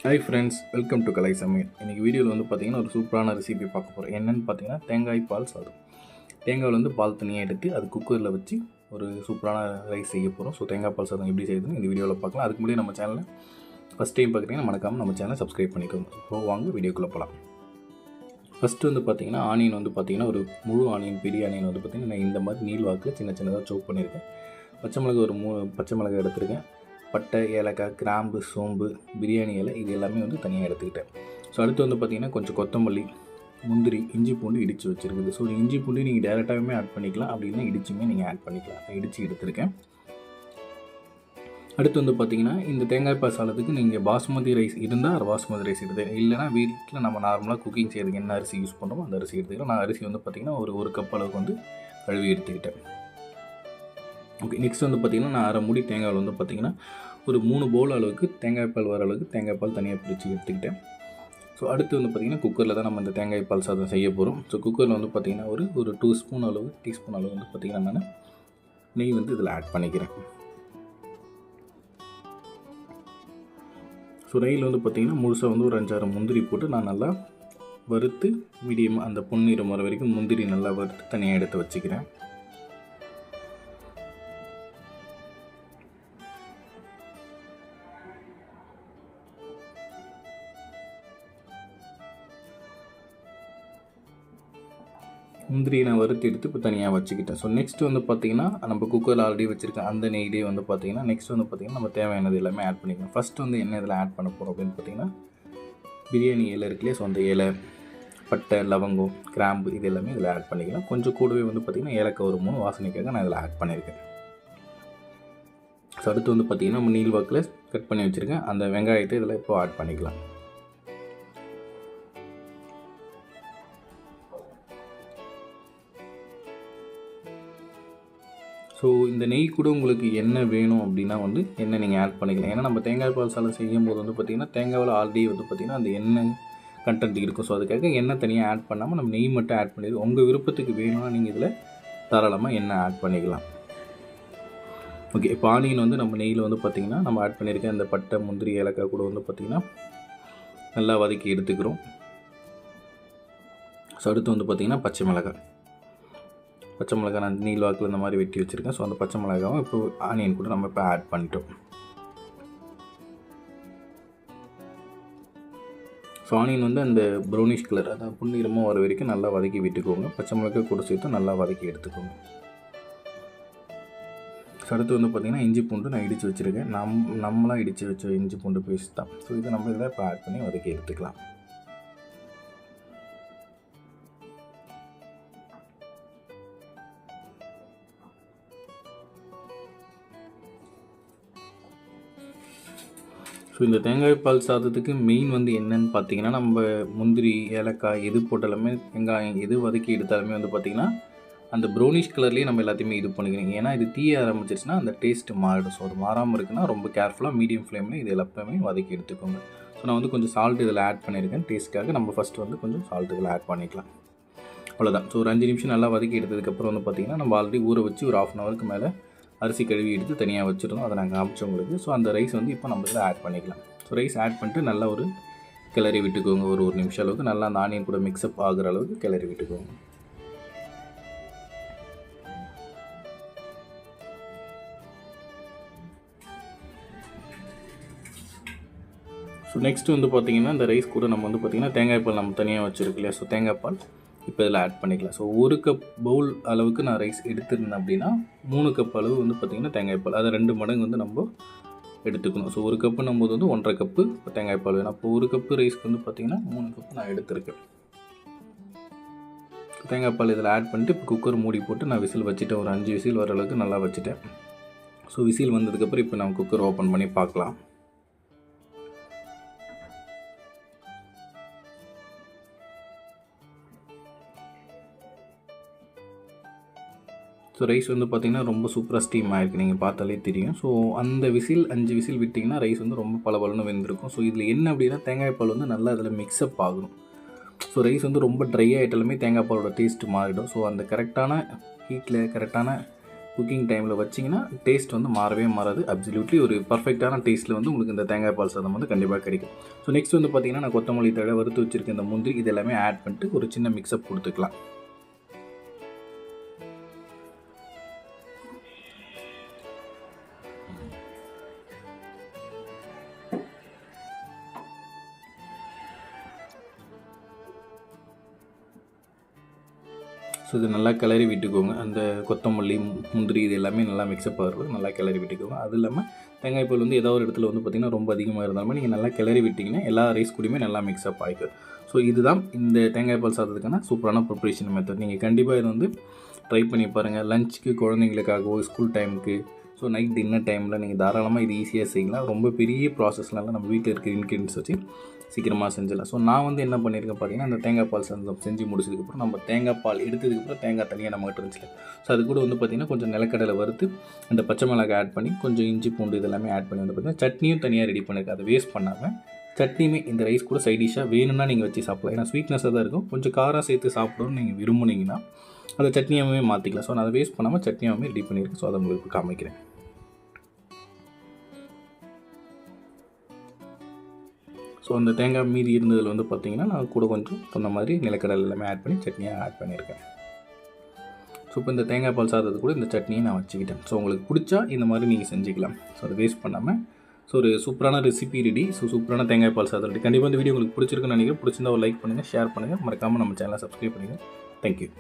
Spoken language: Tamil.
Hi friends, welcome to Kalai Samaiyal. இன்னைக்கு வீடியோவில் வந்து பார்த்தீங்கன்னா ஒரு சூப்பரான ரெசிபி பார்க்க போகிறோம். என்னென்னு பார்த்தீங்கன்னா தேங்காய் பால் சாதம். தேங்காயில் வந்து பால் தனியாக எடுத்து அது குக்கரில் வச்சு ஒரு சூப்பரான ரைஸ் செய்ய போகிறோம். ஸோ தேங்காய் பால் சாதம் எப்படி செய்யுதுன்னு இந்த வீடியோவில் பார்க்கலாம். அதுக்கு முன்னாடி நம்ம சேனலை ஃபஸ்ட் டைம் பார்க்குறீங்கன்னா மறக்காமல் நம்ம சேனலை சப்ஸ்கிரைப் பண்ணிக்கோங்க. ஸோ வாங்க வீடியோக்குள்ளே போகலாம். ஃபஸ்ட்டு வந்து பார்த்தீங்கன்னா ஆனியன் வந்து பார்த்தீங்கன்னா ஒரு முழு ஆனியன், பெரிய ஆனியன் வந்து பார்த்தீங்கன்னா நான் இந்த மாதிரி நீள் வாக்கில் சின்ன சின்னதாக சோப் பண்ணியிருக்கேன். பச்சை மிளகாய் ஒரு 3 பச்சை மிளகாய் எடுத்திருக்கேன். பட்டை, ஏலக்காய், கிராம்பு, சோம்பு, பிரியாணி இலை இது எல்லாமே வந்து தனியாக எடுத்துக்கிட்டேன். ஸோ அடுத்து வந்து பார்த்திங்கன்னா கொஞ்சம் கொத்தமல்லி, முந்திரி, இஞ்சி பூண்டு இடித்து வச்சுருக்குது. ஸோ இஞ்சி பூண்டு நீங்கள் டேரெக்டாகவே ஆட் பண்ணிக்கலாம், அப்படின்னா இடிச்சுமே நீங்கள் ஆட் பண்ணிக்கலாம். நான் இடித்து எடுத்துருக்கேன். அடுத்து வந்து பார்த்திங்கன்னா இந்த தேங்காய் பால் சாதத்துக்கு நீங்கள் பாஸ்மதி ரைஸ் இருந்தால் பாஸ்மதி ரைஸ் எடுத்துக்கலாம். இல்லைனா வீட்டில் நம்ம நார்மலாக குக்கிங் செய்கிறதுக்கு என்ன அரிசி யூஸ் பண்ணுறோமோ அந்த அரிசி எடுத்துக்கலாம். நான் அரிசி வந்து பார்த்திங்கன்னா ஒரு கப் அளவுக்கு வந்து கழுவி எடுத்துக்கிட்டேன். ஓகே, நெக்ஸ்ட் வந்து பார்த்திங்கன்னா நான் அரை மூடி தேங்காயில் வந்து பார்த்திங்கன்னா ஒரு 3 பவுல் அளவுக்கு தேங்காய் பால் வர அளவுக்கு தேங்காய் பால் தனியாக பிரித்து எடுத்துக்கிட்டேன். ஸோ அடுத்து வந்து பார்த்திங்கன்னா குக்கரில் தான் நம்ம இந்த தேங்காய் பால் சாதம் செய்ய போகிறோம். ஸோ குக்கரில் வந்து பார்த்திங்கன்னா ஒரு 2 ஸ்பூன் அளவு டீஸ்பூன் அளவு வந்து பார்த்திங்கன்னா நான் நெய் வந்து இதில் ஆட் பண்ணிக்கிறேன். ஸோ நெய்யில் வந்து பார்த்திங்கன்னா முழுசாக வந்து ஒரு 5-6 முந்திரி போட்டு நான் நல்லா வறுத்து மீடியமாக அந்த பொன்னிறம் வர வரைக்கும் முந்திரி நல்லா வறுத்து தனியாக எடுத்து வச்சுக்கிறேன். முந்திரியை நான் வறுத்து எடுத்து இப்போ தனியாக வச்சுக்கிட்டேன். ஸோ நெக்ஸ்ட் வந்து பார்த்திங்கன்னா நம்ம குக்கரில் ஆல்ரெடி வச்சுருக்கேன் அந்த நெய்லேயே வந்து பார்த்திங்கன்னா நெக்ஸ்ட் வந்து பார்த்திங்கன்னா நம்ம தேவையானது எல்லாமே ஆட் பண்ணிக்கலாம். ஃபஸ்ட்டு வந்து என்ன இதில் ஆட் பண்ண போகிறோம் அப்படின்னு பார்த்திங்கன்னா பிரியாணி இலை இருக்குல்லையே, ஸோ அந்த இலை, பட்டை, லவங்கம், கிராம்பு இது எல்லாமே இதில் ஆட் பண்ணிக்கலாம். கொஞ்சம் கூடவே வந்து பார்த்திங்கன்னா ஏலக்காய் ஒரு 3 வாசனைக்காக நான் இதில் ஆட் பண்ணியிருக்கேன். ஸோ அடுத்து வந்து பார்த்திங்கன்னா நம்ம நீள் வாக்கில் கட் பண்ணி வச்சுருக்கேன் அந்த வெங்காயத்தை இதில் இப்போ ஆட் பண்ணிக்கலாம். ஸோ இந்த நெய் கூட உங்களுக்கு என்ன வேணும் அப்படின்னா வந்து எண்ணெய் நீங்கள் ஆட் பண்ணிக்கலாம். ஏன்னா நம்ம தேங்காய் பால் சாதம் செய்யும் போது வந்து பார்த்திங்கன்னா தேங்காயில் ஆல்ரெடி வந்து பார்த்திங்கன்னா அந்த எண்ணெய் கண்டென்ட் இருக்கும். ஸோ அதுக்காக எண்ணெய் தனியாக ஆட் பண்ணாமல் நம்ம நெய் மட்டும் ஆட் பண்ணிடுவோம். உங்கள் விருப்பத்துக்கு வேணும்னா நீங்கள் இதில் தாராளமாக எண்ணெய் ஆட் பண்ணிக்கலாம். ஓகே, இப்போ ஆனியன் வந்து நம்ம நெய்யில் வந்து பார்த்திங்கன்னா நம்ம ஆட் பண்ணியிருக்கேன் அந்த பட்டை, முந்திரி, ஏலக்காய் கூட வந்து பார்த்திங்கன்னா நல்லா வதக்கி எடுத்துக்கிறோம். ஸோ அடுத்து வந்து பார்த்திங்கன்னா பச்சை மிளகாய் நான் நீள் வாக்கில் இந்த மாதிரி வெட்டி வச்சுருக்கேன். ஸோ அந்த பச்சை மிளகாவும் இப்போ ஆனியன் கூட நம்ம இப்போ ஆட் பண்ணிட்டோம். ஸோ ஆனியன் வந்து அந்த ப்ரௌனிஷ் கலர் அதாவது புன்னிறமாக வர வரைக்கும் நல்லா வதக்கி விட்டுக்கோங்க. பச்சை மிளகாய் கூட சேர்த்து நல்லா வதக்கி எடுத்துக்கோங்க. ஸோ அடுத்து வந்து பார்த்திங்கன்னா இஞ்சி பூண்டு நான் இடித்து வச்சுருக்கேன். நம்மளாம் இடித்து வச்ச இஞ்சி பூண்டு பேஸ்ட் தான். ஸோ இதை நம்ம இதில் இப்போ ஆட் பண்ணி வதக்கி எடுத்துக்கலாம். ஸோ இந்த தேங்காய் பால் சாதத்துக்கு மெயின் வந்து என்னென்னு பார்த்தீங்கன்னா நம்ம முந்திரி, ஏலக்காய் எது போட்டாலுமே வெங்காயம் எது வதக்கி எடுத்தாலுமே வந்து பார்த்திங்கன்னா அந்த ப்ரௌனிஷ் கலர்லேயே நம்ம எல்லாத்தையுமே இது பண்ணிக்கிறோம். ஏன்னா இது தீய ஆரம்பிச்சிருச்சுன்னா அந்த டேஸ்ட்டு மாறிடும். ஸோ அது மாறாமல் இருக்குன்னா ரொம்ப கேர்ஃபுல்லாக மீடியம் ஃப்ளேமில் இது எல்லாமே வதக்கி எடுத்துக்கோங்க. ஸோ நான் வந்து கொஞ்சம் சால்ட் இதில் ஆட் பண்ணியிருக்கேன் டேஸ்ட்டுக்காக. நம்ம ஃபஸ்ட்டு வந்து கொஞ்சம் சால்ட் இதில் ஆட் பண்ணிக்கலாம். அவ்வளோதான். ஸோ ஒரு 5 நிமிஷம் நல்லா வதக்கி எடுத்ததுக்கப்புறம் வந்து பார்த்திங்கன்னா நம்ம ஆல்ரெடி ஊற வச்சு ஒரு 1/2 ஹவருக்கு மேலே அரிசி கழுவி எடுத்து தனியாக வச்சுருந்தோம். அதை நாங்கள் காமிச்சவங்களுக்கு. ஸோ அந்த ரைஸ் வந்து இப்போ நம்ம இதில் ஆட் பண்ணிக்கலாம். ஸோ ரைஸ் ஆட் பண்ணிட்டு நல்லா ஒரு கிளறி விட்டுக்கோங்க. ஒரு நிமிஷம் அளவுக்கு நல்லா அந்த ஆனியன் கூட மிக்ஸ்அப் ஆகிற அளவுக்கு கிளறி விட்டுக்கோங்க. ஸோ நெக்ஸ்ட்டு வந்து பார்த்திங்கன்னா இந்த ரைஸ் கூட நம்ம வந்து பார்த்திங்கன்னா தேங்காய் பால் நம்ம தனியாக வச்சுருக்கு இல்லையா, ஸோ தேங்காய் பால் இப்போ இதில் ஆட் பண்ணிக்கலாம். ஸோ 1 கப் பவுல் அளவுக்கு நான் ரைஸ் எடுத்துருந்தேன் அப்படின்னா 3 கப் அளவு வந்து பார்த்திங்கன்னா தேங்காய் பால், அதை 2 மடங்கு வந்து நம்ம எடுத்துக்கணும். ஸோ 1 கப்பு நம்போது வந்து 1.5 கப்பு தேங்காய் பால் வேணும். அப்போ 1 கப்பு ரைஸ்க்கு வந்து பார்த்திங்கன்னா 3 கப்பு நான் எடுத்துருக்கேன். தேங்காய் பால் இதில் ஆட் பண்ணிட்டு இப்போ குக்கர் மூடி போட்டு நான் விசில் வச்சுட்டேன். ஒரு 5 விசில் வர அளவுக்கு நல்லா வச்சுட்டேன். ஸோ விசில் வந்ததுக்கப்புறம் இப்போ நம்ம குக்கர் ஓப்பன் பண்ணி பார்க்கலாம். ஸோ ரைஸ் வந்து பார்த்திங்கன்னா ரொம்ப சூப்பராக ஸ்டீம் ஆகிருக்கு, நீங்கள் பார்த்தாலே தெரியும். ஸோ அந்த 5 விசில் விட்டிங்கன்னா ரைஸ் வந்து ரொம்ப பலபலன்னு வெந்திருக்கும். ஸோ இதில் என்ன அப்படின்னா தேங்காய் பால் வந்து நல்லா அதில் மிக்ஸ்அப் ஆகணும். ஸோ ரைஸ் வந்து ரொம்ப ட்ரை ஆகிட்டாலுமே தேங்காய் பாலோட டேஸ்ட்டு மாறிடும். ஸோ அந்த கரெக்டான ஹீட்டில் கரெக்டான குக்கிங் டைமில் வச்சிங்கன்னா டேஸ்ட் வந்து மாறவே மாறாது. அப்சல்யூட்லி ஒரு பர்ஃபெக்டான டேஸ்ட்டில் வந்து உங்களுக்கு இந்த தேங்காய் பால் சாதம் வந்து கண்டிப்பாக கிடைக்கும். ஸோ நெக்ஸ்ட் வந்து பார்த்திங்கன்னா நான் கொத்தமல்லி தழை, வறுத்து வச்சுருக்க இந்த முந்திரி இது எல்லாமே ஆட் பண்ணிட்டு ஒரு சின்ன மிக்ஸ்அப் கொடுத்துக்கலாம். ஸோ இது நல்லா கிளறி விட்டுக்கோங்க. அந்த கொத்தமல்லி, முந்திரி இது எல்லாமே நல்லா மிக்ஸ்அப் ஆகிறது நல்லா கிளறி விட்டுக்கோங்க. அது இல்லாமல் தேங்காய் பால் வந்து ஏதோ ஒரு இடத்துல வந்து பார்த்திங்கன்னா ரொம்ப அதிகமாக இருந்தாலுமே நீங்கள் நல்லா கிளறி விட்டிங்கன்னா எல்லா ரைஸ் கூடயுமே நல்லா மிக்ஸ்அப் ஆகிக்கும். ஸோ இதுதான் இந்த தேங்காய் பால் சாதத்துக்கான சூப்பரான ப்ரிப்ரேஷன் மெத்தட். நீங்கள் கண்டிப்பாக இதை வந்து ட்ரை பண்ணி பாருங்கள். லஞ்சுக்கு, குழந்தைங்களுக்காகவோ, ஸ்கூல் டைமுக்கு, ஸோ நைட் டின்னர் டைமில் நீங்கள் தாராளமாக இது ஈஸியாக செய்யலாம். ரொம்ப பெரிய ப்ராசஸ்லாம் நம்ம வீட்டில் இருக்கிற இன்க்ரீடியன்ஸ் வச்சு சீக்கிரமாக செஞ்சிடலாம். ஸோ நான் வந்து என்ன பண்ணியிருக்கேன் பார்த்தீங்கன்னா, அந்த தேங்காய் பால் சாதம் செஞ்சு முடிச்சதுக்கப்புறம் நம்ம தேங்காய் பால் எடுத்ததுக்கப்புறம் தேங்காய் தனியாக நம்மகிட்ட இருந்துச்சு. ஸோ அது கூட வந்து பார்த்திங்கன்னா கொஞ்சம் நிலக்கடலை வறுத்து அந்த பச்சை மிளகாய் ஆட் பண்ணி கொஞ்சம் இஞ்சி பூண்டு இதெல்லாமே ஆட் பண்ணி வந்து பார்த்திங்கன்னா சட்னியும் தனியாக ரெடி பண்ணியிருக்கேன். அதை வேஸ்ட் பண்ணாமல் சட்னியுமே இந்த ரைஸ் கூட சைட் டிஷ்ஷாக வேணும்னா நீங்கள் வச்சு சாப்பிடலாம். ஏன்னா ஸ்வீட்னஸாக தான் இருக்கும். கொஞ்சம் காரம் சேர்த்து சாப்பிடணும்னு நீங்கள் விரும்புனீங்கன்னா அந்த சட்னியாகவே மாற்றிக்கலாம். ஸோ நான் அதை வேஸ்ட் பண்ணாமல் சட்னியாகவே ரெடி பண்ணியிருக்கேன். ஸோ அதை உங்களுக்கு காமிக்கிறேன். ஸோ அந்த தேங்காய் மீதி இருந்ததில் வந்து பார்த்திங்கன்னா நான் கூட கொஞ்சம் சொன்ன மாதிரி நிலக்கடலை எல்லாமே ஆட் பண்ணி சட்னியாக ஆட் பண்ணியிருக்கேன். ஸோ இப்போ இந்த தேங்காய் பால் சாதத்துக்கு கூட இந்த சட்னியை நான் வச்சுக்கிட்டேன். ஸோ உங்களுக்கு பிடிச்சா இந்த மாதிரி நீங்கள் செஞ்சுக்கலாம். ஸோ அதை வேஸ்ட் பண்ணாமல் ஸோ ஒரு சூப்பரான ரெசிபி ரெடி. ஸோ சூப்பரான தேங்காய் பால் சாதம் ரெடி. கண்டிப்பாக இந்த வீடியோ உங்களுக்கு பிடிச்சிருக்குன்னு நினைக்கிறேன். பிடிச்சிருந்தா ஒரு லைக் பண்ணுங்கள், ஷேர் பண்ணுங்கள், மறக்காமல் நம்ம சேனலை சப்ஸ்கிரைப் பண்ணுங்கள். தேங்க்யூ.